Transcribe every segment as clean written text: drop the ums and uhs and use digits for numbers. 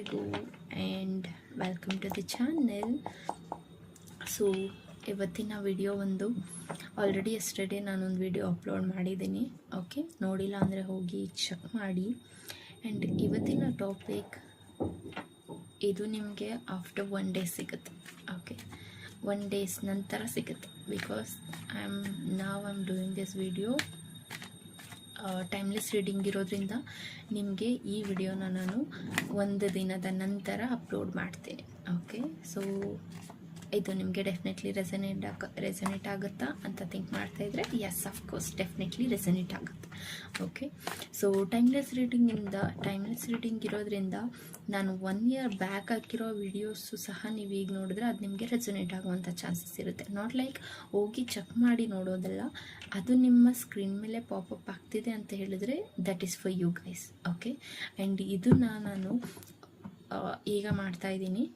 ಎಲ್ರಿಗೂ and welcome to the channel. So ಇವತ್ತಿನ video ಒಂದು ಆಲ್ರೆಡಿ ಎಸ್ಟರ್ಡೇ ನಾನೊಂದು ವಿಡಿಯೋ ಅಪ್ಲೋಡ್ ಮಾಡಿದ್ದೀನಿ. ಓಕೆ, ನೋಡಿಲ್ಲ ಅಂದರೆ ಹೋಗಿ ಚೆಕ್ ಮಾಡಿ. ಆ್ಯಂಡ್ ಇವತ್ತಿನ ಟಾಪಿಕ್ ಇದು ನಿಮಗೆ ಆಫ್ಟರ್ 1 ಡೇ ಸಿಗುತ್ತೆ. ಓಕೆ, 1 ಡೇಸ್ ನಂತರ ಸಿಗುತ್ತೆ. Because I am doing this video timeless reading ಇರೋದ್ರಿಂದ ನಿಮಗೆ ಈ ವಿಡಿಯೋನ ನಾನು 1 ದಿನದ ನಂತರ ಅಪ್ಲೋಡ್ ಮಾಡ್ತೀನಿ. ಓಕೆ, ಸೊ ಇದು ನಿಮಗೆ ಡೆಫಿನೆಟ್ಲಿ ರೆಸನೇಟ್ ಆಗುತ್ತಾ ಅಂತ ಥಿಂಕ್ ಮಾಡ್ತಾ ಇದ್ರೆ ಎಸ್, ಅಫ್ಕೋರ್ಸ್ ಡೆಫಿನೆಟ್ಲಿ ರೆಸನೇಟ್ ಆಗುತ್ತೆ. ಓಕೆ, ಸೊ ಟೈಮ್ಲೆಸ್ ರೀಡಿಂಗ್ ಇರೋದ್ರಿಂದ ನಾನು 1 ಇಯರ್ ಬ್ಯಾಕ್ ಹಾಕಿರೋ ವಿಡಿಯೋಸು ಸಹ ನೀವು ಈಗ ನೋಡಿದ್ರೆ ಅದು ನಿಮಗೆ ರೆಸನೇಟ್ ಆಗುವಂಥ ಚಾನ್ಸಸ್ ಇರುತ್ತೆ. ನಾಟ್ ಲೈಕ್ ಹೋಗಿ ಚೆಕ್ ಮಾಡಿ ನೋಡೋದಲ್ಲ, ಅದು ನಿಮ್ಮ ಸ್ಕ್ರೀನ್ ಮೇಲೆ ಪಾಪಪ್ ಆಗ್ತಿದೆ ಅಂತ ಹೇಳಿದ್ರೆ that is for you guys. Okay, and ಇದನ್ನು ನಾನು ಈಗ ಮಾಡ್ತಾಯಿದ್ದೀನಿ.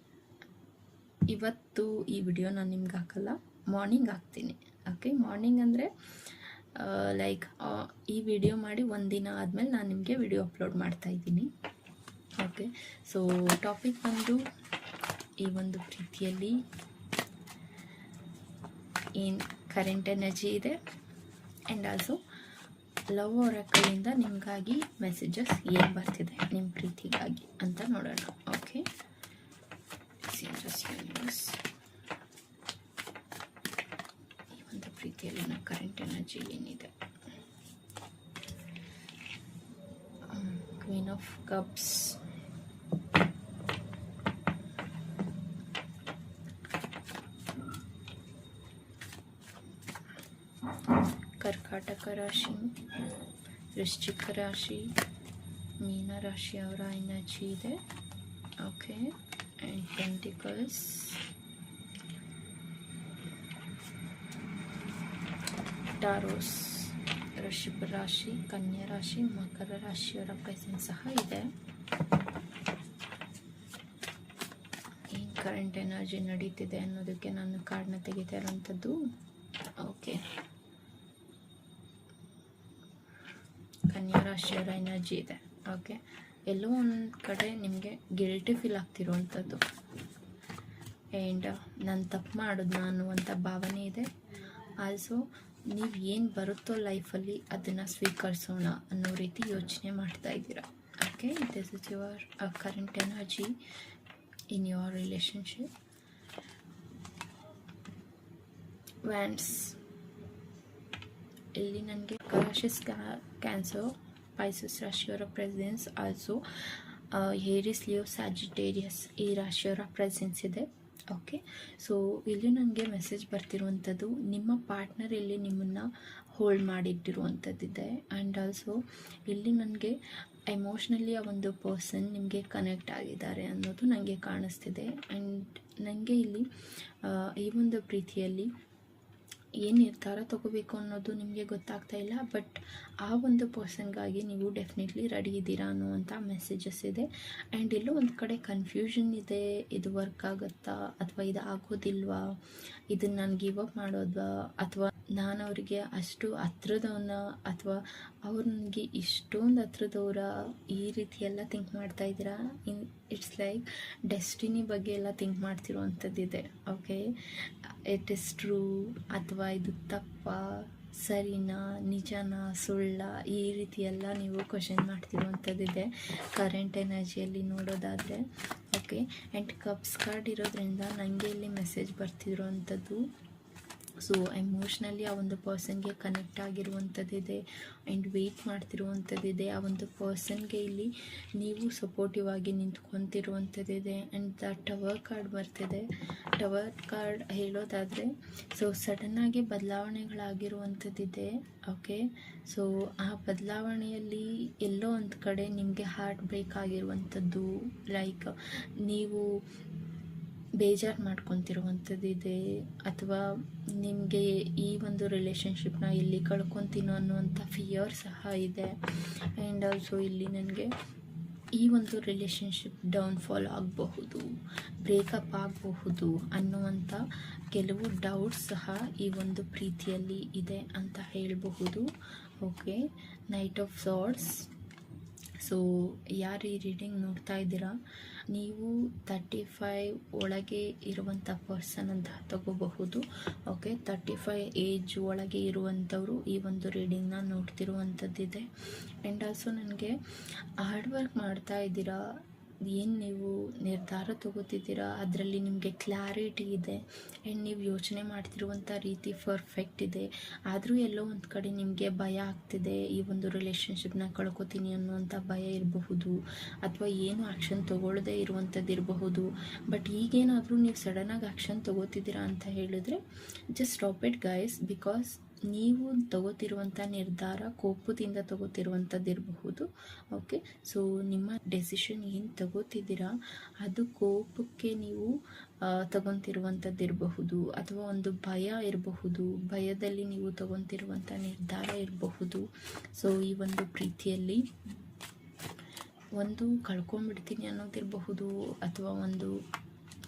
ಇವತ್ತು ಈ ವಿಡಿಯೋ ನಾನು ನಿಮ್ಗೆ ಹಾಕಲ್ಲ, ಮಾರ್ನಿಂಗ್ ಹಾಕ್ತೀನಿ. ಓಕೆ, ಮಾರ್ನಿಂಗ್ ಅಂದರೆ ಲೈಕ್ ಈ ವಿಡಿಯೋ ಮಾಡಿ 1 ದಿನ ಆದಮೇಲೆ ನಾನು ನಿಮಗೆ ವಿಡಿಯೋ ಅಪ್ಲೋಡ್ ಮಾಡ್ತಾಯಿದ್ದೀನಿ. ಓಕೆ, ಸೊ ಟಾಪಿಕ್ ಬಂದು ಈ ಒಂದು ಪ್ರೀತಿಯಲ್ಲಿ ಏನು ಕರೆಂಟ್ ಎನರ್ಜಿ ಇದೆ ಆ್ಯಂಡ್ ಆಲ್ಸೋ ಲವ್ ಒರಾಕಲಿಂದ ನಿಮಗಾಗಿ ಮೆಸೇಜಸ್ ಏನು ಬರ್ತಿದೆ ನಿಮ್ಮ ಪ್ರೀತಿಗಾಗಿ ಅಂತ ನೋಡೋಣ. ಓಕೆ, ಈ ಒಂದು ಪ್ರೀತಿಯಲ್ಲಿನ ಕರೆಂಟ್ ಎನರ್ಜಿ ಏನಿದೆ. ಕ್ವೀನ್ ಆಫ್ ಕಪ್ಸ್, ಕರ್ಕಾಟಕ ರಾಶಿ, ವೃಶ್ಚಿಕ ರಾಶಿ, ಮೀನ ರಾಶಿಯವರ ಎನರ್ಜಿ ಇದೆ. ಓಕೆ, and Pentacles, ಟಾರೋಸ್, ವೃಷಭ ರಾಶಿ, ಕನ್ಯಾ ರಾಶಿ, ಮಕರ ರಾಶಿಯವರ ಪ್ರೆಸೆನ್ಸ್ ಸಹ ಇದೆ. ಏನು ಕರೆಂಟ್ ಎನರ್ಜಿ ನಡೀತಿದೆ ಅನ್ನೋದಕ್ಕೆ ನಾನು ಕಾರ್ಡ್ನ ತೆಗಿತಾ ಇರೋಂಥದ್ದು. ಓಕೆ, ಕನ್ಯಾ ರಾಶಿಯವರ ಎನರ್ಜಿ ಇದೆ. ಓಕೆ, ಎಲ್ಲೋ ಒಂದು ಕಡೆ ನಿಮಗೆ ಗಿಲ್ಟಿ ಫೀಲ್ ಆಗ್ತಿರುವಂಥದ್ದು ಆ್ಯಂಡ್ ನಾನು ತಪ್ಪು ಮಾಡೋದು ನಾನು ಅಂತ ಭಾವನೆ ಇದೆ. ಆಲ್ಸೋ ನೀವು ಏನು ಬರುತ್ತೋ ಲೈಫಲ್ಲಿ ಅದನ್ನು ಸ್ವೀಕರಿಸೋಣ ಅನ್ನೋ ರೀತಿ ಯೋಚನೆ ಮಾಡ್ತಾ ಇದ್ದೀರಾ. Okay, this is your current energy in your relationship. Wands, ಇಲ್ಲಿ ನನಗೆ ರಾಶಿ ಕ್ಯಾನ್ಸರ್, ಪೈಸಸ್ ರಾಶಿಯವರ presence, also Aries, Leo, Sagittarius ಈ ರಾಶಿಯವರ ಪ್ರೆಸೆನ್ಸ್ ಇದೆ. ಓಕೆ, ಸೊ ಇಲ್ಲಿ ನನಗೆ ಮೆಸೇಜ್ ಬರ್ತಿರುವಂಥದ್ದು ನಿಮ್ಮ ಪಾರ್ಟ್ನರ್ ಇಲ್ಲಿ ನಿಮ್ಮನ್ನು ಹೋಲ್ಡ್ ಮಾಡಿಟ್ಟಿರುವಂಥದ್ದಿದೆ. ಆ್ಯಂಡ್ ಆಲ್ಸೋ ಇಲ್ಲಿ ನನಗೆ ಎಮೋಷ್ನಲಿ ಆ ಒಂದು ಪರ್ಸನ್ ನಿಮಗೆ ಕನೆಕ್ಟ್ ಆಗಿದ್ದಾರೆ ಅನ್ನೋದು ನನಗೆ ಕಾಣಿಸ್ತಿದೆ. ಆ್ಯಂಡ್ ನನಗೆ ಇಲ್ಲಿ ಈ ಒಂದು ಪ್ರೀತಿಯಲ್ಲಿ ಏನು ನಿರ್ಧಾರ ತಗೋಬೇಕು ಅನ್ನೋದು ನಿಮಗೆ ಗೊತ್ತಾಗ್ತಾ ಇಲ್ಲ. ಬಟ್ ಆ ಒಂದು ಪರ್ಸನ್ಗಾಗಿ ನೀವು ಡೆಫಿನೆಟ್ಲಿ ರೆಡಿ ಇದ್ದೀರಾ ಅನ್ನುವಂಥ ಮೆಸೇಜಸ್ ಇದೆ. ಆ್ಯಂಡ್ ಎಲ್ಲೋ ಒಂದು ಕಡೆ ಕನ್ಫ್ಯೂಷನ್ ಇದೆ, ಇದು ವರ್ಕ್ ಆಗುತ್ತಾ ಅಥವಾ ಇದು ಆಗೋದಿಲ್ವಾ, ಇದನ್ನು ನಾನು ಗಿವ್ ಅಪ್ ಮಾಡೋದ್ವಾ, ಅಥವಾ ನಾನು ಅವರಿಗೆ ಅಷ್ಟು ಹತ್ರದವನ್ನ ಅಥವಾ ಅವ್ರು ನನಗೆ ಇಷ್ಟೊಂದು ಹತ್ರದವರ, ಈ ರೀತಿ ಎಲ್ಲ ಥಿಂಕ್ ಮಾಡ್ತಾ ಇದ್ದೀರಾ. ಇಟ್ಸ್ ಲೈಕ್ ಡೆಸ್ಟಿನಿ ಬಗ್ಗೆ ಎಲ್ಲ ಥಿಂಕ್ ಮಾಡ್ತಿರುವಂಥದ್ದಿದೆ. ಓಕೆ, ಇಟ್ ಇಸ್ ಟ್ರೂ ಅಥವಾ ಇದು ತಪ್ಪಾ, ಸರಿನಾ, ನಿಜನಾ, ಸುಳ್ಳ, ಈ ರೀತಿ ಎಲ್ಲ ನೀವು ಕ್ವಶನ್ ಮಾಡ್ತಿರುವಂಥದ್ದಿದೆ ಕರೆಂಟ್ ಎನರ್ಜಿಯಲ್ಲಿ ನೋಡೋದಾದರೆ. ಓಕೆ, ಆ್ಯಂಡ್ ಕಪ್ಸ್ ಕಾರ್ಡ್ ಇರೋದ್ರಿಂದ ನನಗೆ ಇಲ್ಲಿ ಮೆಸೇಜ್ ಬರ್ತಿರುವಂಥದ್ದು, ಸೊ ಎಮೋಷ್ನಲಿ ಆ ಒಂದು ಪರ್ಸನ್ಗೆ ಕನೆಕ್ಟ್ ಆಗಿರುವಂಥದ್ದಿದೆ ಆ್ಯಂಡ್ ವೆಯ್ಟ್ ಮಾಡ್ತಿರುವಂಥದ್ದಿದೆ. ಆ ಒಂದು ಪರ್ಸನ್ಗೆ ಇಲ್ಲಿ ನೀವು ಸಪೋರ್ಟಿವ್ ಆಗಿ ನಿಂತ್ಕೊತಿರುವಂಥದ್ದಿದೆ. ಆ್ಯಂಡ್ ದ ಟವರ್ ಕಾರ್ಡ್ ಬರ್ತಿದೆ. ಟವರ್ ಕಾರ್ಡ್ ಹೇಳೋದಾದರೆ ಸೊ ಸಡನ್ನಾಗಿ ಬದಲಾವಣೆಗಳಾಗಿರುವಂಥದ್ದಿದೆ. ಓಕೆ, ಸೊ ಆ ಬದಲಾವಣೆಯಲ್ಲಿ ಎಲ್ಲೋ ಒಂದು ಕಡೆ ನಿಮಗೆ ಹಾರ್ಟ್ ಬ್ರೇಕ್ ಆಗಿರುವಂಥದ್ದು, ಲೈಕ್ ನೀವು ಬೇಜಾರು ಮಾಡ್ಕೊತಿರುವಂಥದ್ದಿದೆ ಅಥವಾ ನಿಮಗೆ ಈ ಒಂದು ರಿಲೇಷನ್ಶಿಪ್ನ ಎಲ್ಲಿ ಕಳ್ಕೊತೀನೋ ಅನ್ನುವಂಥ ಫಿಯರ್ ಸಹ ಇದೆ. ಆ್ಯಂಡ್ ಆಲ್ಸೋ ಇಲ್ಲಿ ನನಗೆ ಈ ಒಂದು ರಿಲೇಷನ್ಶಿಪ್ ಡೌನ್ಫಾಲ್ ಆಗಬಹುದು, ಬ್ರೇಕಪ್ ಆಗಬಹುದು ಅನ್ನುವಂಥ ಕೆಲವು ಡೌಟ್ಸ್ ಸಹ ಈ ಒಂದು ಪ್ರೀತಿಯಲ್ಲಿ ಇದೆ ಅಂತ ಹೇಳಬಹುದು. Okay, knight of swords. So ಯಾರು ಈ ರೀಡಿಂಗ್ ನೋಡ್ತಾ ಇದ್ದೀರಾ ನೀವು 35 ಒಳಗೆ ಇರುವಂಥ ಪರ್ಸನ್ ಅಂತ ತಗೋಬಹುದು. ಓಕೆ, 35 ಏಜ್ ಒಳಗೆ ಇರುವಂಥವರು ಈ ಒಂದು ರೀಡಿಂಗ್ನ ನೋಡ್ತಿರುವಂಥದ್ದಿದೆ. ಆ್ಯಂಡ್ ಆಲ್ಸೋ ನನಗೆ ಹಾರ್ಡ್ ವರ್ಕ್ ಮಾಡ್ತಾ ಇದ್ದೀರಾ, ಏನು ನೀವು ನಿರ್ಧಾರ ತಗೋತಿದ್ದೀರಾ ಅದರಲ್ಲಿ ನಿಮಗೆ ಕ್ಲಾರಿಟಿ ಇದೆ. ಆ್ಯಂಡ್ ನೀವು ಯೋಚನೆ ಮಾಡ್ತಿರುವಂಥ ರೀತಿ ಪರ್ಫೆಕ್ಟ್ ಇದೆ. ಆದರೂ ಎಲ್ಲೋ ಒಂದು ಕಡೆ ನಿಮಗೆ ಭಯ ಆಗ್ತಿದೆ, ಈ ಒಂದು ರಿಲೇಷನ್ಶಿಪ್ನ ಕಳ್ಕೊತೀನಿ ಅನ್ನುವಂಥ ಭಯ ಇರಬಹುದು, ಅಥವಾ ಏನು ಆ್ಯಕ್ಷನ್ ತೊಗೊಳ್ಳದೇ ಇರುವಂಥದ್ದು ಇರಬಹುದು. ಬಟ್ ಈಗೇನಾದರೂ ನೀವು ಸಡನ್ನಾಗಿ ಆ್ಯಕ್ಷನ್ ತೊಗೋತಿದ್ದೀರಾ ಅಂತ ಹೇಳಿದ್ರೆ just stop it guys, because ನೀವು ತಗೋತಿರುವಂಥ ನಿರ್ಧಾರ ಕೋಪದಿಂದ ತಗೋತಿರುವಂಥದ್ದು ಇರಬಹುದು. ಓಕೆ, ಸೊ ನಿಮ್ಮ ಡೆಸಿಷನ್ ಏನು ತಗೋತಿದ್ದೀರಾ ಅದು ಕೋಪಕ್ಕೆ ನೀವು ತಗೊತಿರುವಂಥದ್ದು ಇರಬಹುದು, ಅಥವಾ ಒಂದು ಭಯ ಇರಬಹುದು, ಭಯದಲ್ಲಿ ನೀವು ತಗೊತಿರುವಂಥ ನಿರ್ಧಾರ ಇರಬಹುದು. ಸೊ ಈ ಒಂದು ಪ್ರೀತಿಯಲ್ಲಿ ಒಂದು ಕಳ್ಕೊಂಡ್ಬಿಡ್ತೀನಿ ಅನ್ನೋದಿರಬಹುದು, ಅಥವಾ ಒಂದು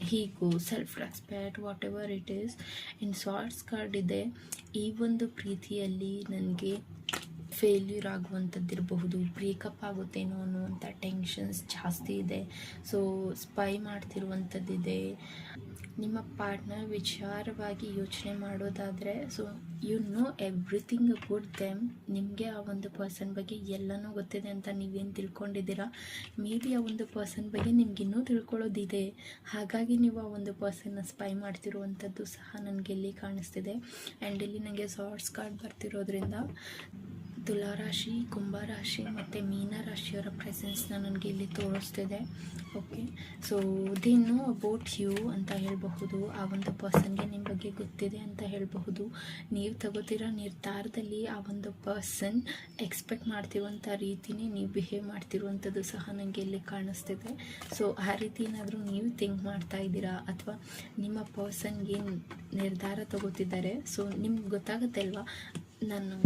ಹೀಗೋ self respect whatever it is. In swords card ಇದೆ, ಈ ಒಂದು ಪ್ರೀತಿಯಲ್ಲಿ ನನಗೆ ಫೇಲ್ಯೂರ್ ಆಗುವಂಥದ್ದಿರಬಹುದು, ಬ್ರೇಕಪ್ ಆಗುತ್ತೇನೋ ಅನ್ನುವಂಥ ಟೆನ್ಷನ್ಸ್ ಜಾಸ್ತಿ ಇದೆ. ಸೊ ಸ್ಪೈ ಮಾಡ್ತಿರುವಂಥದ್ದಿದೆ. ನಿಮ್ಮ ಪಾರ್ಟ್ನರ್ ವಿಚಾರವಾಗಿ ಯೋಚನೆ ಮಾಡೋದಾದರೆ, so you know everything about them. ನಿಮಗೆ ಆ ಒಂದು ಪರ್ಸನ್ ಬಗ್ಗೆ ಎಲ್ಲನೂ ಗೊತ್ತಿದೆ ಅಂತ ನೀವೇನು ತಿಳ್ಕೊಂಡಿದ್ದೀರಾ. ಮೇ ಬಿ ಆ ಒಂದು ಪರ್ಸನ್ ಬಗ್ಗೆ ನಿಮ್ಗಿನ್ನೂ ತಿಳ್ಕೊಳ್ಳೋದಿದೆ, ಹಾಗಾಗಿ ನೀವು ಆ ಒಂದು ಪರ್ಸನ್ನ ಸ್ಪೈ ಮಾಡ್ತಿರುವಂಥದ್ದು ಸಹ ನನಗೆ ಇಲ್ಲಿ ಕಾಣಿಸ್ತಿದೆ. ಆ್ಯಂಡ್ ಇಲ್ಲಿ ನನಗೆ ಸಾರ್ಟ್ಸ್ ಕಾರ್ಡ್ ಬರ್ತಿರೋದ್ರಿಂದ ತುಲಾರಾಶಿ, ಕುಂಭರಾಶಿ ಮತ್ತು ಮೀನರಾಶಿಯವರ ಪ್ರೆಸೆನ್ಸ್ನ ನನಗೆ ಇಲ್ಲಿ ತೋರಿಸ್ತಿದೆ. Okay, so they know about you ಅಂತ ಹೇಳಬಹುದು. ಆ ಒಂದು ಪರ್ಸನ್ಗೆ ನಿಮ್ಮ ಬಗ್ಗೆ ಗೊತ್ತಿದೆ ಅಂತ ಹೇಳಬಹುದು. ನೀವು ತಗೋತಿರೋ ನಿರ್ಧಾರದಲ್ಲಿ ಆ ಒಂದು ಪರ್ಸನ್ ಎಕ್ಸ್ಪೆಕ್ಟ್ ಮಾಡ್ತಿರುವಂಥ ರೀತಿನೇ ನೀವು ಬಿಹೇವ್ ಮಾಡ್ತಿರುವಂಥದ್ದು ಸಹ ನನಗೆ ಇಲ್ಲಿ ಕಾಣಿಸ್ತಿದೆ. ಸೊ ಆ ರೀತಿ ಏನಾದರೂ ನೀವು ಥಿಂಕ್ ಮಾಡ್ತಾ ಇದ್ದೀರಾ, ಅಥವಾ ನಿಮ್ಮ ಪರ್ಸನ್ ಏನು ನಿರ್ಧಾರ ತಗೋತಿದ್ದಾರೆ, ಸೊ ನಿಮ್ಗೆ ಗೊತ್ತಾಗುತ್ತೆ ಅಲ್ವಾ. ನಾನು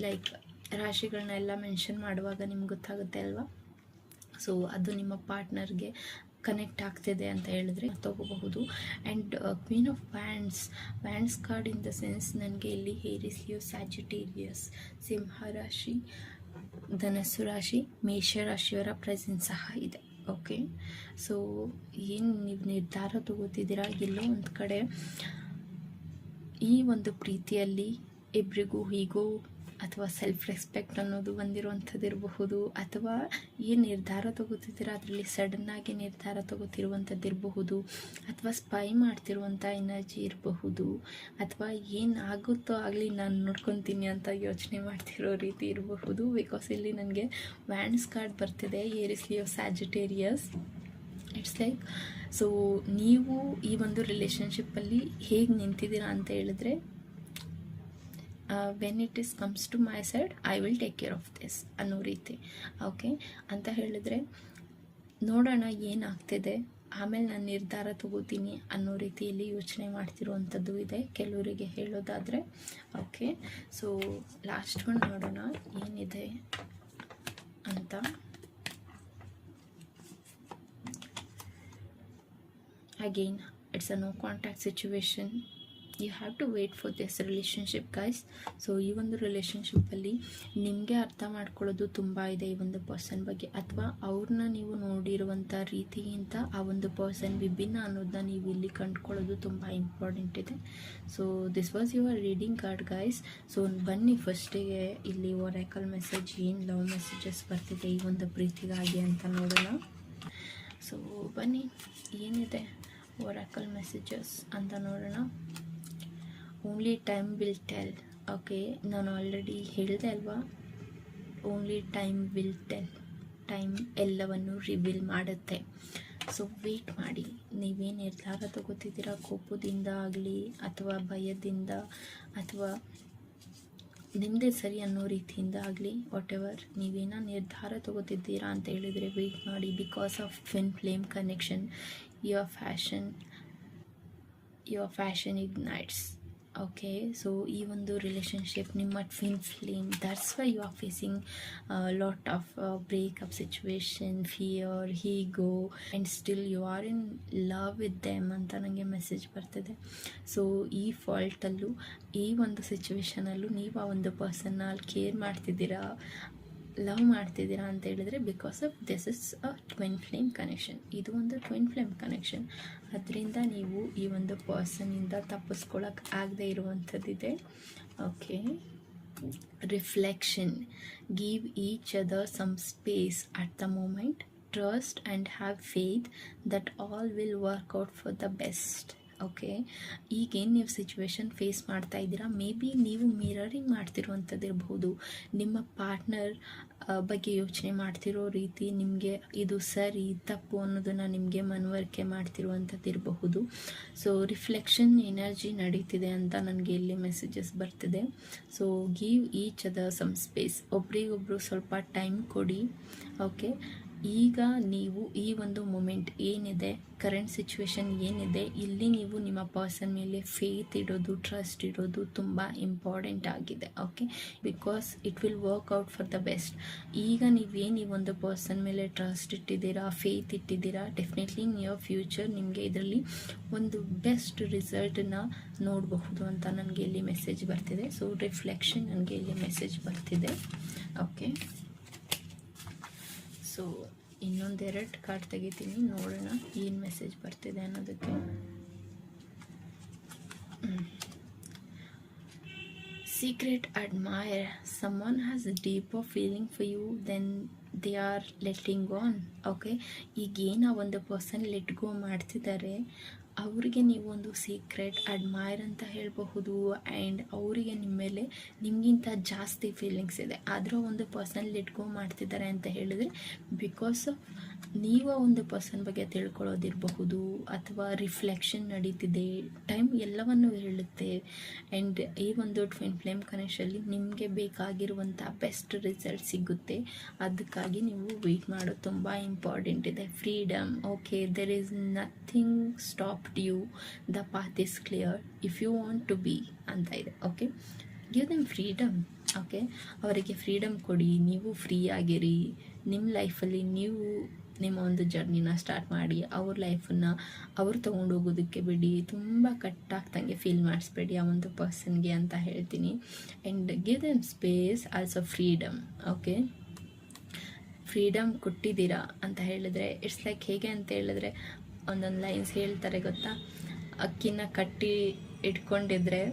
ಲೈಕ್ ರಾಶಿಗಳನ್ನೆಲ್ಲ ಮೆನ್ಷನ್ ಮಾಡುವಾಗ ನಿಮ್ಗೆ ಗೊತ್ತಾಗುತ್ತೆ ಅಲ್ವಾ. ಸೊ ಅದು ನಿಮ್ಮ ಪಾರ್ಟ್ನರ್ಗೆ ಕನೆಕ್ಟ್ ಆಗ್ತಿದೆ ಅಂತ ಹೇಳಿದ್ರೆ ತಗೋಬಹುದು. And queen of wands card in the sense ನನಗೆ ಇಲ್ಲಿ ಏರಿಸ್, ಲಿಯೋ, ಸ್ಯಾಜಿಟೇರಿಯಸ್, ಸಿಂಹರಾಶಿ, ಧನಸ್ಸು ರಾಶಿ, ಮೇಷರಾಶಿಯವರ ಪ್ರೆಸೆನ್ಸ್ ಸಹ ಇದೆ. ಓಕೆ, ಸೊ ಏನು ನೀವು ನಿರ್ಧಾರ ತಗೋತಿದ್ದೀರಾ, ಎಲ್ಲೋ ಒಂದು ಕಡೆ ಈ ಒಂದು ಪ್ರೀತಿಯಲ್ಲಿ ಇಬ್ಬರಿಗೂ ಹೀಗೋ ಅಥವಾ ಸೆಲ್ಫ್ ರೆಸ್ಪೆಕ್ಟ್ ಅನ್ನೋದು ಬಂದಿರುವಂಥದ್ದು ಇರಬಹುದು, ಅಥವಾ ಏನು ನಿರ್ಧಾರ ತಗೋತಿದ್ದೀರ ಅದರಲ್ಲಿ ಸಡನ್ನಾಗಿ ನಿರ್ಧಾರ ತಗೋತಿರುವಂಥದ್ದು ಇರಬಹುದು, ಅಥವಾ ಸ್ಪೈ ಮಾಡ್ತಿರುವಂಥ ಎನರ್ಜಿ ಇರಬಹುದು, ಅಥವಾ ಏನು ಆಗುತ್ತೋ ಆಗಲಿ ನಾನು ನೋಡ್ಕೊತೀನಿ ಅಂತ ಯೋಚನೆ ಮಾಡ್ತಿರೋ ರೀತಿ ಇರಬಹುದು. ಬಿಕಾಸ್ ಇಲ್ಲಿ ನನಗೆ ವ್ಯಾಂಡ್ಸ್ ಕಾರ್ಡ್ ಬರ್ತಿದೆ, Aries, Leo, Sagittarius. It's like, so ನೀವು ಈ ಒಂದು ರಿಲೇಷನ್ಶಿಪ್ಪಲ್ಲಿ ಹೇಗೆ ನಿಂತಿದ್ದೀರಾ ಅಂತ ಹೇಳಿದ್ರೆ, when it is comes to my side I will take care of this ಅನ್ನೋ ರೀತಿ. ಓಕೆ ಅಂತ ಹೇಳಿದ್ರೆ ನೋಡೋಣ ಏನಾಗ್ತಿದೆ, ಆಮೇಲೆ ನಾನು ನಿರ್ಧಾರ ತಗೋತೀನಿ ಅನ್ನೋ ರೀತಿಯಲ್ಲಿ ಯೋಚನೆ ಮಾಡ್ತಿರುವಂಥದ್ದು ಇದೆ ಕೆಲವರಿಗೆ ಹೇಳೋದಾದರೆ. ಓಕೆ, ಸೊ ಲಾಸ್ಟ್ ಒನ್ ನೋಡೋಣ ಏನಿದೆ ಅಂತ. Again it's a no contact situation. You have to wait for this relationship guys. So ಈ ಒಂದು ರಿಲೇಷನ್ಶಿಪ್ಪಲ್ಲಿ ನಿಮಗೆ ಅರ್ಥ ಮಾಡ್ಕೊಳ್ಳೋದು ತುಂಬ ಇದೆ ಈ ಒಂದು ಪರ್ಸನ್ ಬಗ್ಗೆ, ಅಥವಾ ಅವ್ರನ್ನ ನೀವು ನೋಡಿರುವಂಥ ರೀತಿಗಿಂತ ಆ ಒಂದು ಪರ್ಸನ್ ವಿಭಿನ್ನ ಅನ್ನೋದನ್ನ ನೀವು ಇಲ್ಲಿ ಕಂಡುಕೊಳ್ಳೋದು ತುಂಬ ಇಂಪಾರ್ಟೆಂಟ್ ಇದೆ. So this was your reading card guys. So ಬನ್ನಿ ಫಸ್ಟಿಗೆ ಇಲ್ಲಿ ಒರಾಕಲ್ ಮೆಸೇಜ್, ಏನು ಲವ್ ಮೆಸೇಜಸ್ ಬರ್ತಿದೆ ಈ ಒಂದು ಪ್ರೀತಿಗಾಗಿ ಅಂತ ನೋಡೋಣ. ಸೊ ಬನ್ನಿ ಏನಿದೆ ಒರಾಕಲ್ ಮೆಸೇಜಸ್ ಅಂತ ನೋಡೋಣ. Only time will tell. Okay, ನಾನು ಆಲ್ರೆಡಿ ಹೇಳಿದೆ ಅಲ್ವಾ, only time will tell. Time ಎಲ್ಲವನ್ನು ರಿವೀಲ್ ಮಾಡುತ್ತೆ. ಸೊ ವೇಟ್ ಮಾಡಿ, ನೀವೇನು ನಿರ್ಧಾರ ತಗೋತಿದ್ದೀರಾ ಕೋಪದಿಂದ ಆಗಲಿ, ಅಥವಾ ಭಯದಿಂದ, ಅಥವಾ ನಿಮ್ಮದೇ ಸರಿ ಅನ್ನೋ ರೀತಿಯಿಂದ ಆಗಲಿ, ವಾಟ್ ಎವರ್ ನೀವೇನೋ ನಿರ್ಧಾರ ತಗೋತಿದ್ದೀರಾ ಅಂತ ಹೇಳಿದರೆ ವೇಟ್ ಮಾಡಿ. Because of twin flame connection, your passion ignites. Okay, so ಈ ಒಂದು ರಿಲೇಷನ್ಶಿಪ್ ನಿಮ್ಮ twin flame, that's why you are facing lot of breakup situation, fear, ಹೀಗೋ, and still you are in love with them ಅಂತ ನನಗೆ message ಬರ್ತಿದೆ. So ಈ ಫಾಲ್ಟಲ್ಲೂ, ಈ ಒಂದು ಸಿಚುವೇಶನಲ್ಲೂ ನೀವು ಆ ಒಂದು ಪರ್ಸನ್ನ ಕೇರ್ ಮಾಡ್ತಿದ್ದೀರಾ, ಲವ್ ಮಾಡ್ತಿದ್ದೀರಾ ಅಂತ ಹೇಳಿದರೆ because of this is a twin flame connection. ಇದು ಒಂದು ಟ್ವಿನ್ ಫ್ಲೇಮ್ ಕನೆಕ್ಷನ್. ಅದರಿಂದ ನೀವು ಈ ಒಂದು ಪರ್ಸನಿಂದ ತಪ್ಪಿಸ್ಕೊಳ್ಳೋಕೆ ಆಗದೆ ಇರುವಂಥದ್ದಿದೆ. Okay, reflection. Give each other some space at the moment. Trust and have faith that all will work out for the best. Okay, ಈಗೇನು ನೀವು ಸಿಚುವೇಶನ್ ಫೇಸ್ ಮಾಡ್ತಾ ಇದ್ದೀರಾ, ಮೇ ಬಿ ನೀವು ಮಿರರಿಂಗ್ ಮಾಡ್ತಿರುವಂಥದ್ದು ಇರಬಹುದು. ನಿಮ್ಮ ಪಾರ್ಟ್ನರ್ ಬಗ್ಗೆ ಯೋಚನೆ ಮಾಡ್ತಿರೋ ರೀತಿ ನಿಮಗೆ ಇದು ಸರಿ ತಪ್ಪು ಅನ್ನೋದನ್ನು ನಿಮಗೆ ಮನವರಿಕೆ ಮಾಡ್ತಿರುವಂಥದ್ದು ಇರಬಹುದು. ಸೊ ರಿಫ್ಲೆಕ್ಷನ್ ಎನರ್ಜಿ ನಡೀತಿದೆ ಅಂತ ನನಗೆ ಇಲ್ಲಿ ಮೆಸೇಜಸ್ ಬರ್ತಿದೆ. So give each other some space. ಒಬ್ರಿಗೊಬ್ರು ಸ್ವಲ್ಪ ಟೈಮ್ ಕೊಡಿ. ಓಕೆ, ಈಗ ನೀವು ಈ ಒಂದು ಮೂಮೆಂಟ್ ಏನಿದೆ, ಕರೆಂಟ್ ಸಿಚುವೇಶನ್ ಏನಿದೆ, ಇಲ್ಲಿ ನೀವು ನಿಮ್ಮ ಪರ್ಸನ್ ಮೇಲೆ ಫೇತ್ ಇಡೋದು, ಟ್ರಸ್ಟ್ ಇಡೋದು ತುಂಬ ಇಂಪಾರ್ಟೆಂಟ್ ಆಗಿದೆ. Okay, because it will work out for the best. ಈಗ ನೀವೇನು ಈ ಒಂದು ಪರ್ಸನ್ ಮೇಲೆ ಟ್ರಸ್ಟ್ ಇಟ್ಟಿದ್ದೀರಾ, ಫೇತ್ ಇಟ್ಟಿದ್ದೀರಾ, ಡೆಫಿನೆಟ್ಲಿ ನಿಯರ್ ಫ್ಯೂಚರ್ ನಿಮಗೆ ಇದರಲ್ಲಿ ಒಂದು ಬೆಸ್ಟ್ ರಿಸಲ್ಟನ್ನು ನೋಡಬಹುದು ಅಂತ ನನಗೆ ಇಲ್ಲಿ ಮೆಸೇಜ್ ಬರ್ತಿದೆ. ಸೊ ರಿಫ್ಲೆಕ್ಷನ್ ನನಗೆ ಇಲ್ಲಿ ಮೆಸೇಜ್ ಬರ್ತಿದೆ. ಓಕೆ, ಸೊ ಇನ್ನೊಂದೆರಡು ಕಾರ್ಡ್ ತೆಗಿತೀನಿ, ನೋಡೋಣ ಏನು ಮೆಸೇಜ್ ಬರ್ತಿದೆ ಅನ್ನೋದಕ್ಕೆ. Secret admire. Someone has a deeper feeling for you then they are letting on. Okay, ಈಗೇನು ಆ ಒಂದು ಪರ್ಸನ್ ಲೆಟ್ ಗೋ ಮಾಡ್ತಿದ್ದಾರೆ, ಅವರಿಗೆ ನೀವು ಒಂದು ಸೀಕ್ರೆಟ್ ಅಡ್ಮೈರ್ ಅಂತ ಹೇಳಬಹುದು. ಆ್ಯಂಡ್ ಅವರಿಗೆ ನಿಮ್ಮ ಮೇಲೆ ನಿಮಗಿಂತ ಜಾಸ್ತಿ ಫೀಲಿಂಗ್ಸ್ ಇದೆ. ಆದರೂ ಒಂದು ಪರ್ಸನ್ ಲೆಟ್ ಗೋ ಮಾಡ್ತಿದ್ದಾರೆ ಅಂತ ಹೇಳಿದರೆ ಬಿಕಾಸ್ ಆಫ್ ನೀವು ಒಂದು ಪರ್ಸನ್ ಬಗ್ಗೆ ತಿಳ್ಕೊಳ್ಳೋದಿರಬಹುದು, ಅಥವಾ ರಿಫ್ಲೆಕ್ಷನ್ ನಡೀತಿದೆ, ಟೈಮ್ ಎಲ್ಲವನ್ನು ಹೇಳುತ್ತೆ. ಆ್ಯಂಡ್ ಈ ಒಂದು ಟ್ವಿನ್ ಫ್ಲೇಮ್ ಕನೆಕ್ಷನಲ್ಲಿ ನಿಮಗೆ ಬೇಕಾಗಿರುವಂಥ ಬೆಸ್ಟ್ ರಿಸಲ್ಟ್ ಸಿಗುತ್ತೆ. ಅದಕ್ಕಾಗಿ ನೀವು ವೆಯ್ಟ್ ಮಾಡೋದು ತುಂಬ ಇಂಪಾರ್ಟೆಂಟ್ ಇದೆ. Freedom. Okay, there is nothing stopped you, the path is clear if you want to be ಅಂತ ಇದೆ. Okay, give them freedom. Okay, ಅವರಿಗೆ ಫ್ರೀಡಮ್ ಕೊಡಿ, ನೀವು ಫ್ರೀ ಆಗಿರಿ. ನಿಮ್ಮ ಲೈಫಲ್ಲಿ ನೀವು ನಿಮ್ಮ ಒಂದು ಜರ್ನಿನ ಸ್ಟಾರ್ಟ್ ಮಾಡಿ, ಅವ್ರ ಲೈಫನ್ನು ಅವ್ರು ತೊಗೊಂಡೋಗೋದಕ್ಕೆ ಬಿಡಿ. ತುಂಬ ಕಟ್ಟಾಗ್ದಂಗೆ ಫೀಲ್ ಮಾಡಿಸ್ಬೇಡಿ ಆ ಒಂದು ಪರ್ಸನ್ಗೆ ಅಂತ ಹೇಳ್ತೀನಿ. And give them space, also freedom. Okay, freedom ಕೊಟ್ಟಿದ್ದೀರಾ ಅಂತ ಹೇಳಿದ್ರೆ ಇಟ್ಸ್ ಲೈಕ್ ಹೇಗೆ ಅಂತ ಹೇಳಿದ್ರೆ, ಒಂದೊಂದು ಲೈನ್ಸ್ ಹೇಳ್ತಾರೆ ಗೊತ್ತಾ, ಅಕ್ಕಿನ ಕಟ್ಟಿ ಇಟ್ಕೊಂಡಿದ್ರೆ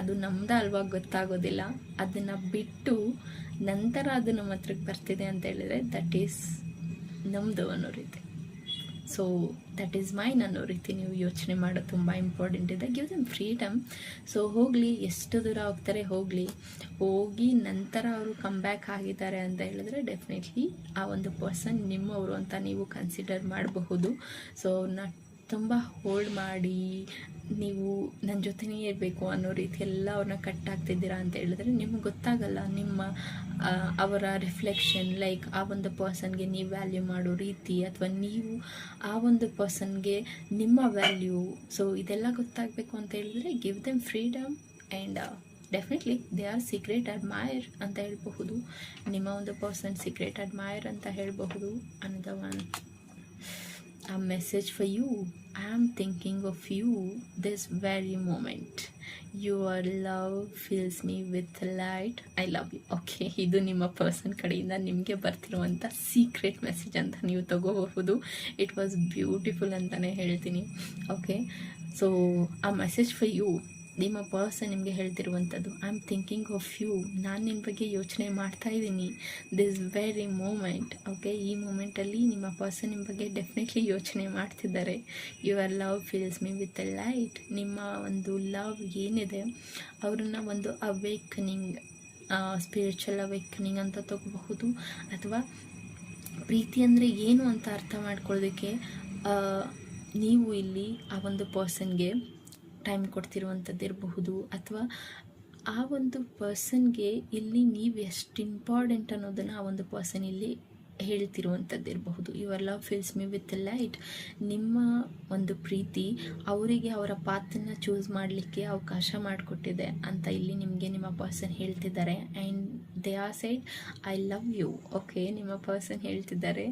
ಅದು ನಮ್ದು ಅಲ್ವಾ ಗೊತ್ತಾಗೋದಿಲ್ಲ, ಅದನ್ನು ಬಿಟ್ಟು ನಂತರ ಅದು ನಮ್ಮ ಹತ್ರಕ್ಕೆ ಬರ್ತಿದೆ ಅಂತ ಹೇಳಿದರೆ ದಟ್ ಈಸ್ ನಮ್ಮದು ಅನ್ನೋ ರೀತಿ. ಸೊ ದಟ್ ಈಸ್ ಮೈನ್ ಅನ್ನೋ ರೀತಿ ನೀವು ಯೋಚನೆ ಮಾಡೋದು ತುಂಬ ಇಂಪಾರ್ಟೆಂಟ್ ಇದೆ. Give them freedom. ಸೊ ಹೋಗಲಿ, ಎಷ್ಟು ದೂರ ಹೋಗ್ತಾರೆ ಹೋಗಿ ನಂತರ ಅವರು ಕಮ್ ಬ್ಯಾಕ್ ಆಗಿದ್ದಾರೆ ಅಂತ ಹೇಳಿದ್ರೆ ಡೆಫಿನೆಟ್ಲಿ ಆ ಒಂದು ಪರ್ಸನ್ ನಿಮ್ಮವರು ಅಂತ ನೀವು ಕನ್ಸಿಡರ್ ಮಾಡಬಹುದು. ಸೊ ತುಂಬ ಹೋಲ್ಡ್ ಮಾಡಿ ನೀವು ನನ್ನ ಜೊತೆನೇ ಇರಬೇಕು ಅನ್ನೋ ರೀತಿ ಎಲ್ಲ ಅವ್ರನ್ನ ಕಟ್ಟಾಗ್ತಿದ್ದೀರಾ ಅಂತ ಹೇಳಿದ್ರೆ ನಿಮಗೆ ಗೊತ್ತಾಗಲ್ಲ ನಿಮ್ಮ ಅವರ ರಿಫ್ಲೆಕ್ಷನ್, ಲೈಕ್ ಆ ಒಂದು ಪರ್ಸನ್ಗೆ ನೀವು ವ್ಯಾಲ್ಯೂ ಮಾಡೋ ರೀತಿ, ಅಥವಾ ನೀವು ಆ ಒಂದು ಪರ್ಸನ್ಗೆ ನಿಮ್ಮ ವ್ಯಾಲ್ಯೂ. ಸೊ ಇದೆಲ್ಲ ಗೊತ್ತಾಗಬೇಕು ಅಂತ ಹೇಳಿದ್ರೆ give them freedom. And definitely they are secret admire ಅಂತ ಹೇಳಬಹುದು. ನಿಮ್ಮ ಒಂದು ಪರ್ಸನ್ ಸೀಕ್ರೆಟ್ ಅಡ್ಮೈರ್ ಅಂತ ಹೇಳಬಹುದು. ಅನ್ನೋದ one a message for you. I am thinking of you this very moment. Your love fills me with light. I love you. Okay, ಇದು ನಿಮ್ಮ person ಕಡೆಯಿಂದ ನಿಮಗೆ ಬರ್ತಿರುವಂಥ ಸೀಕ್ರೆಟ್ ಮೆಸೇಜ್ ಅಂತ ನೀವು ತಗೋಬಹುದು. ಇಟ್ ವಾಸ್ ಬ್ಯೂಟಿಫುಲ್ ಅಂತಲೇ ಹೇಳ್ತೀನಿ. ಓಕೆ, ಸೊ ಆ ಮೆಸೇಜ್ ಫಾರ್ ಯು, ನಿಮ್ಮ ಪರ್ಸನ್ ನಿಮಗೆ ಹೇಳ್ತಿರುವಂಥದ್ದು, I am thinking of you. ನಾನು ನಿಮ್ಮ ಬಗ್ಗೆ ಯೋಚನೆ ಮಾಡ್ತಾ ಇದ್ದೀನಿ ದಿಸ್ ವೆರಿ ಮೂಮೆಂಟ್. ಓಕೆ, ಈ ಮೂಮೆಂಟಲ್ಲಿ ನಿಮ್ಮ ಪರ್ಸನ್ ನಿಮ್ಮ ಬಗ್ಗೆ ಡೆಫಿನೆಟ್ಲಿ ಯೋಚನೆ ಮಾಡ್ತಿದ್ದಾರೆ. Your love feels me with a light. ನಿಮ್ಮ ಒಂದು ಲವ್ ಏನಿದೆ ಅವ್ರನ್ನ ಒಂದು ಅವೇಕನಿಂಗ್, ಸ್ಪಿರಿಚುವಲ್ ಅವೇಕನಿಂಗ್ ಅಂತ ತಗೋಬಹುದು. ಅಥವಾ ಪ್ರೀತಿ ಅಂದರೆ ಏನು ಅಂತ ಅರ್ಥ ಮಾಡ್ಕೊಳ್ಳೋದಕ್ಕೆ ನೀವು ಇಲ್ಲಿ ಆ ಒಂದು ಪರ್ಸನ್ಗೆ ಟೈಮ್ ಕೊಡ್ತಿರುವಂಥದ್ದು ಇರಬಹುದು. ಅಥವಾ ಆ ಒಂದು ಪರ್ಸನ್ಗೆ ಇಲ್ಲಿ ನೀವು ಎಷ್ಟು ಇಂಪಾರ್ಟೆಂಟ್ ಅನ್ನೋದನ್ನು ಆ ಒಂದು ಪರ್ಸನ್ ಇಲ್ಲಿ ಹೇಳ್ತಿರುವಂಥದ್ದು ಇರಬಹುದು. Your love feels me with light. ನಿಮ್ಮ ಒಂದು ಪ್ರೀತಿ ಅವರಿಗೆ ಅವರ ಪಾತನ್ನು ಚೂಸ್ ಮಾಡಲಿಕ್ಕೆ ಅವಕಾಶ ಮಾಡಿಕೊಟ್ಟಿದೆ ಅಂತ ಇಲ್ಲಿ ನಿಮಗೆ ನಿಮ್ಮ ಪರ್ಸನ್ ಹೇಳ್ತಿದ್ದಾರೆ. And they are side I love you. Okay, ನಿಮ್ಮ ಪರ್ಸನ್ ಹೇಳ್ತಿದ್ದಾರೆ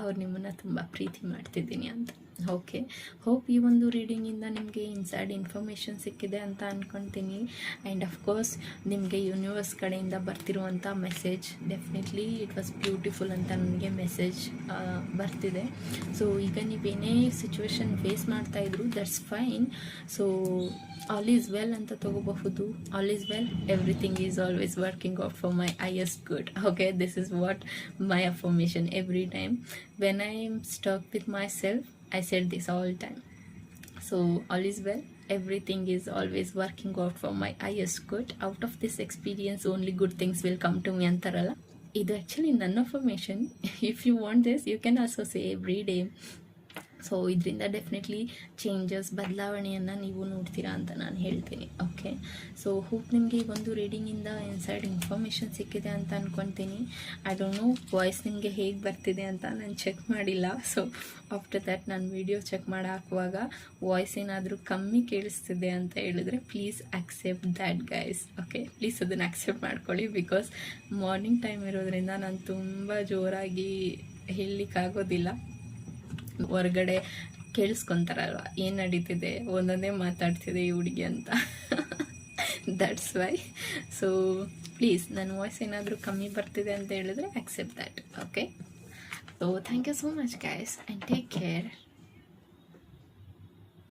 ಅವ್ರು ನಿಮ್ಮನ್ನು ತುಂಬ ಪ್ರೀತಿ ಮಾಡ್ತಿದ್ದೀನಿ ಅಂತ. ಓಕೆ, ಹೋಪ್ ಈ ಒಂದು ರೀಡಿಂಗಿಂದ ನಿಮಗೆ ಇನ್ಸೈಡ್ ಇನ್ಫಾರ್ಮೇಷನ್ ಸಿಕ್ಕಿದೆ ಅಂತ ಅಂದ್ಕೊತೀನಿ. ಆ್ಯಂಡ್ ಅಫ್ಕೋರ್ಸ್ ನಿಮಗೆ ಯೂನಿವರ್ಸ್ ಕಡೆಯಿಂದ ಬರ್ತಿರುವಂಥ message definitely it was beautiful ಅಂತ ನನಗೆ ಮೆಸೇಜ್ ಬರ್ತಿದೆ. ಸೊ ಈಗ ನೀವೇನೇ ಸಿಚುವೇಶನ್ ಫೇಸ್ ಮಾಡ್ತಾಯಿದ್ರು that's fine. So all is well ಅಂತ ತಗೋಬಹುದು. All is well, everything is always working out for my highest good. Okay, this is what my affirmation every time when I am stuck with myself, I said this all time. So all is well, everything is always working out for my highest good. Out of this experience only good things will come to me ಅಂತಾರಲ್ಲ, ಇದು actually ನನ್ನ affirmation. If you want this you can also say every day. So ಇದರಿಂದ definitely changes, ಬದಲಾವಣೆಯನ್ನು ನೀವು ನೋಡ್ತೀರಾ ಅಂತ ನಾನು ಹೇಳ್ತೀನಿ. ಓಕೆ, ಸೊ ಹೋಪ್ ನಿಮಗೆ ಈ ಒಂದು ರೀಡಿಂಗಿಂದ ಇನ್ಸೈಡ್ ಇನ್ಫಾರ್ಮೇಷನ್ ಸಿಕ್ಕಿದೆ ಅಂತ ಅಂದ್ಕೊತೀನಿ. ಐ ಡೋಂಟ್ ನೋ ವಾಯ್ಸ್ ನಿಮಗೆ ಹೇಗೆ ಬರ್ತಿದೆ ಅಂತ ನಾನು ಚೆಕ್ ಮಾಡಿಲ್ಲ. ಸೊ ಆಫ್ಟರ್ ದ್ಯಾಟ್ ನಾನು ವಿಡಿಯೋ ಚೆಕ್ ಮಾಡಿ ಹಾಕುವಾಗ ವಾಯ್ಸ್ ಏನಾದರೂ ಕಮ್ಮಿ ಕೇಳಿಸ್ತಿದೆ ಅಂತ ಹೇಳಿದ್ರೆ please accept that guys. Okay, please ಅದನ್ನು ಅಕ್ಸೆಪ್ಟ್ ಮಾಡ್ಕೊಳ್ಳಿ. ಬಿಕಾಸ್ ಮಾರ್ನಿಂಗ್ ಟೈಮ್ ಇರೋದ್ರಿಂದ ನಾನು ತುಂಬ ಜೋರಾಗಿ ಹೇಳಲಿಕ್ಕಾಗೋದಿಲ್ಲ. ಹೊರಗಡೆ ಕೇಳಿಸ್ಕೊತಾರಲ್ವ ಏನು ನಡೀತಿದೆ, ಒಂದೊಂದೇ ಮಾತಾಡ್ತಿದೆ ಈ ಹುಡುಗಿ ಅಂತ. That's why. ಸೊ ಪ್ಲೀಸ್ ನನ್ನ ವಾಯ್ಸ್ ಏನಾದರೂ ಕಮ್ಮಿ ಬರ್ತಿದೆ ಅಂತ ಹೇಳಿದ್ರೆ accept that. Okay, so thank you so much guys and take care.